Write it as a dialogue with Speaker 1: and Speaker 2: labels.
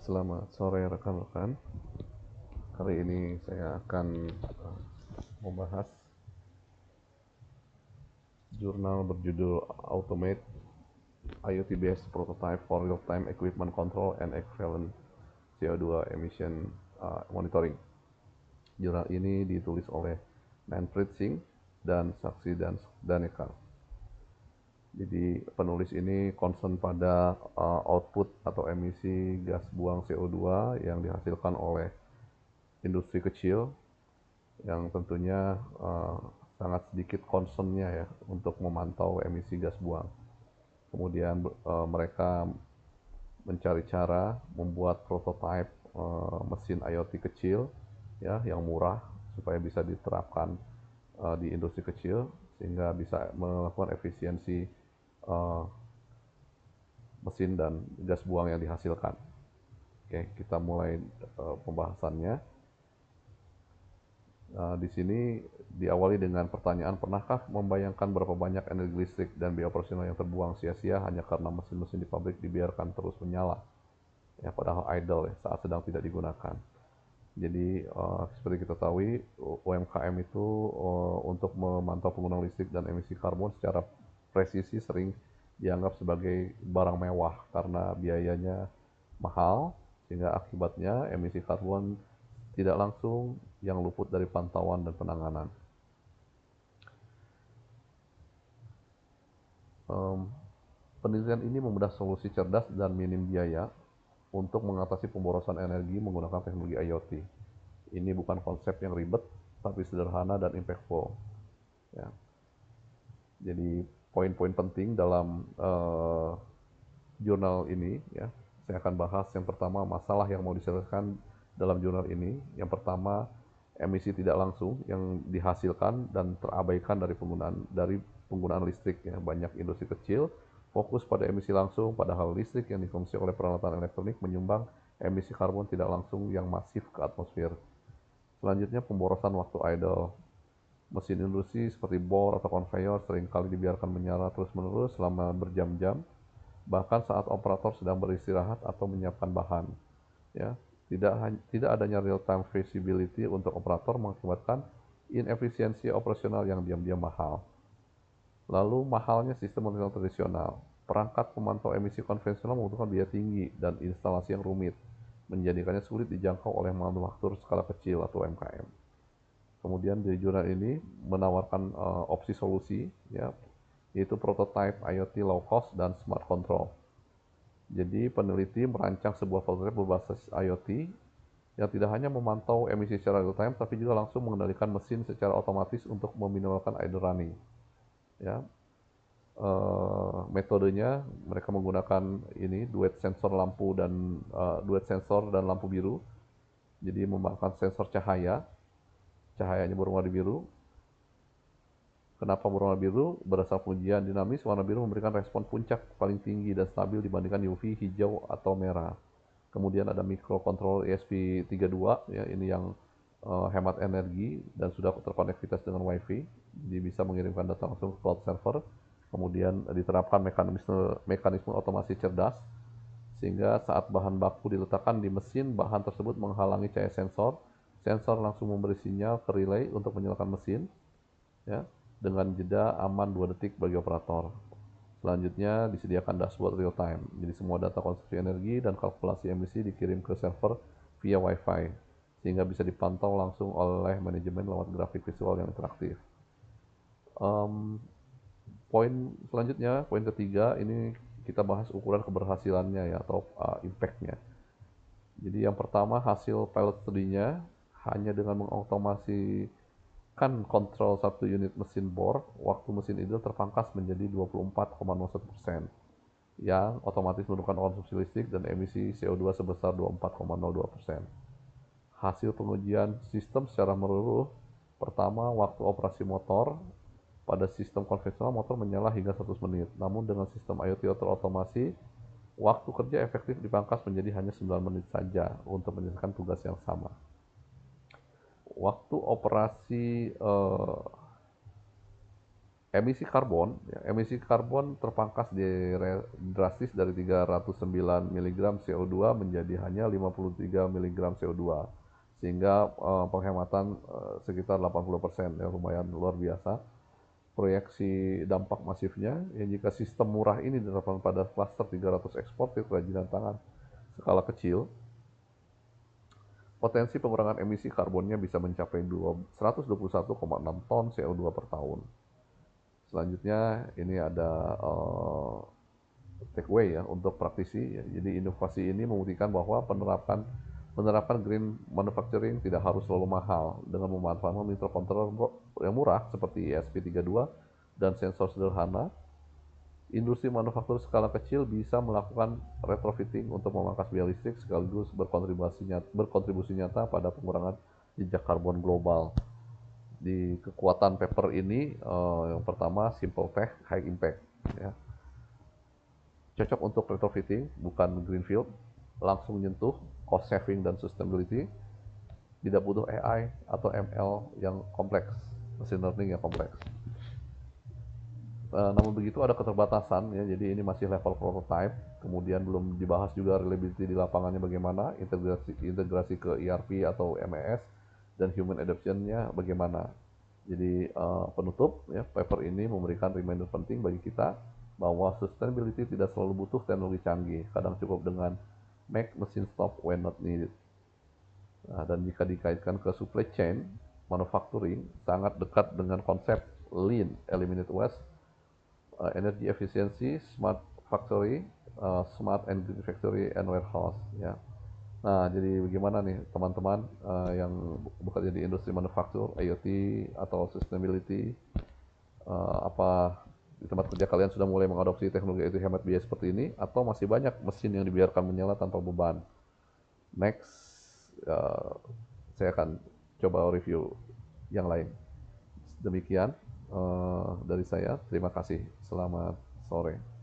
Speaker 1: Selamat sore rekan-rekan. Kali ini saya akan membahas jurnal berjudul Automate IoT-based Prototype for Real-Time Equipment Control and Equivalent CO2 Emission Monitoring. Jurnal ini ditulis oleh Manfred Singh dan Saksi Danekar. Jadi penulis ini concern pada output atau emisi gas buang CO2 yang dihasilkan oleh industri kecil yang tentunya sangat sedikit concernnya ya untuk memantau emisi gas buang. Kemudian mereka mencari cara membuat prototipe mesin IoT kecil ya yang murah supaya bisa diterapkan di industri kecil sehingga bisa melakukan efisiensi mesin dan gas buang yang dihasilkan. Oke, kita mulai pembahasannya. Di sini diawali dengan pertanyaan, pernahkah membayangkan berapa banyak energi listrik dan biaya operasional yang terbuang sia-sia hanya karena mesin-mesin di pabrik dibiarkan terus menyala, ya padahal idle ya, saat sedang tidak digunakan. Jadi seperti kita tahu, UMKM itu untuk memantau penggunaan listrik dan emisi karbon secara presisi sering dianggap sebagai barang mewah karena biayanya mahal, sehingga akibatnya emisi karbon tidak langsung yang luput dari pantauan dan penanganan. Penelitian ini membedah solusi cerdas dan minim biaya untuk mengatasi pemborosan energi menggunakan teknologi IoT. Ini bukan konsep yang ribet, tapi sederhana dan impactful. Ya. Jadi poin-poin penting dalam jurnal ini, ya, saya akan bahas yang pertama masalah yang mau diselesaikan dalam jurnal ini. Yang pertama, emisi tidak langsung yang dihasilkan dan terabaikan dari penggunaan listrik. Ya. Banyak industri kecil fokus pada emisi langsung, padahal listrik yang dikonsumsi oleh peralatan elektronik menyumbang emisi karbon tidak langsung yang masif ke atmosfer. Selanjutnya, pemborosan waktu idle. Mesin industri seperti bor atau konveyor seringkali dibiarkan menyala terus-menerus selama berjam-jam, bahkan saat operator sedang beristirahat atau menyiapkan bahan. Ya, tidak adanya real-time visibility untuk operator mengakibatkan inefisiensi operasional yang diam-diam mahal. Lalu mahalnya sistem monitoring tradisional. Perangkat pemantau emisi konvensional membutuhkan biaya tinggi dan instalasi yang rumit, menjadikannya sulit dijangkau oleh manufaktur skala kecil atau UMKM. Kemudian di jurnal ini menawarkan opsi solusi, ya, yaitu prototype IoT low cost dan smart control. Jadi peneliti merancang sebuah prototipe berbasis IoT yang tidak hanya memantau emisi secara real time, tapi juga langsung mengendalikan mesin secara otomatis untuk meminimalkan idle running. Ya, metodenya mereka menggunakan ini duet sensor lampu biru. Jadi memakai sensor cahayanya berwarna biru. Kenapa berwarna biru? Berdasarkan ujian dinamis, warna biru memberikan respon puncak paling tinggi dan stabil dibandingkan UV, hijau, atau merah. Kemudian ada microcontroller ESP32, ya, ini yang hemat energi dan sudah terkonektivitas dengan WiFi, jadi bisa mengirimkan data langsung ke cloud server. Kemudian diterapkan mekanisme otomasi cerdas, sehingga saat bahan baku diletakkan di mesin, bahan tersebut menghalangi cahaya sensor. Sensor langsung memberi sinyal ke relay untuk menyalakan mesin, ya, dengan jeda aman 2 detik bagi operator. Selanjutnya disediakan dashboard real time. Jadi semua data konsumsi energi dan kalkulasi emisi dikirim ke server via Wi-Fi sehingga bisa dipantau langsung oleh manajemen lewat grafik visual yang interaktif. Poin selanjutnya, poin ketiga, ini kita bahas ukuran keberhasilannya ya atau impact-nya. Jadi yang pertama, hasil pilot study-nya hanya dengan mengautomasikan kontrol satu unit mesin bor, waktu mesin idle terpangkas menjadi 24,01%, yang otomatis menurunkan konsumsi listrik dan emisi CO2 sebesar 24,02%. Hasil pengujian sistem secara menyeluruh, pertama, waktu operasi motor. Pada sistem konvensional motor menyala hingga 100 menit, namun dengan sistem IoT otomasi, waktu kerja efektif dipangkas menjadi hanya 9 menit saja untuk menyelesaikan tugas yang sama. Waktu operasi emisi karbon terpangkas drastis dari 309 mg CO2 menjadi hanya 53 mg CO2, sehingga penghematan sekitar 80%, ya lumayan luar biasa. Proyeksi dampak masifnya, ya jika sistem murah ini diterapkan pada klaster 300 eksportir kerajinan tangan skala kecil, potensi pengurangan emisi karbonnya bisa mencapai 121,6 ton CO2 per tahun. Selanjutnya ini ada takeaway ya untuk praktisi. Ya. Jadi inovasi ini membuktikan bahwa penerapan green manufacturing tidak harus selalu mahal dengan memanfaatkan mikrokontroler yang murah seperti ESP32 dan sensor sederhana. Industri manufaktur skala kecil bisa melakukan retrofitting untuk memangkas biaya listrik sekaligus berkontribusi nyata pada pengurangan jejak karbon global. Di kekuatan paper ini, yang pertama simple tech, high impact. Ya. Cocok untuk retrofitting, bukan greenfield, langsung nyentuh cost saving dan sustainability, tidak butuh AI atau ML yang kompleks, machine learning yang kompleks. Namun begitu ada keterbatasan, ya, jadi ini masih level prototype, kemudian belum dibahas juga reliability di lapangannya bagaimana, integrasi ke ERP atau MES, dan human adoption-nya bagaimana. Jadi penutup, ya, paper ini memberikan reminder penting bagi kita bahwa sustainability tidak selalu butuh teknologi canggih, kadang cukup dengan make machine stop when not needed. Nah, dan jika dikaitkan ke supply chain, manufacturing sangat dekat dengan konsep lean, eliminate waste, energy efficiency, smart factory, smart and green factory and warehouse. Ya. Nah, jadi bagaimana nih teman-teman yang bekerja di industri manufaktur, IoT atau sustainability, apa di tempat kerja kalian sudah mulai mengadopsi teknologi itu hemat biaya seperti ini, atau masih banyak mesin yang dibiarkan menyala tanpa beban? Next, saya akan coba review yang lain. Demikian dari saya. Terima kasih. Selamat sore.